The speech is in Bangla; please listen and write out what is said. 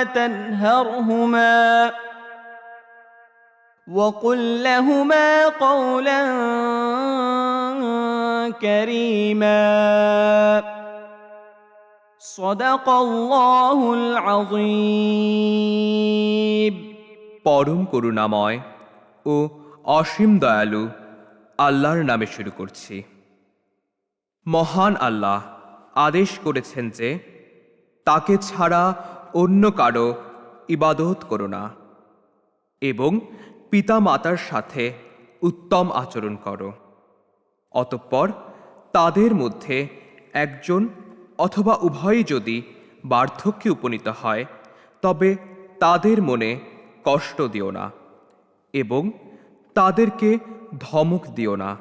تنهرهما وقل لهما قولا كريما صدق الله العظيم। পরম করুণাময় ও অসীম দয়ালু আল্লাহর নামে শুরু করছি। মহান আল্লাহ আদেশ করেছেন যে তাকে ছাড়া অন্য কারো ইবাদত করো না এবং পিতা মাতার সাথে উত্তম আচরণ করো। অতঃপর তাদের মধ্যে একজন অথবা উভয়ই যদি বার্ধক্যে উপনীত হয় তবে তাদের মনে কষ্ট দিও না এবং তাদেরকে ধমক দিও না।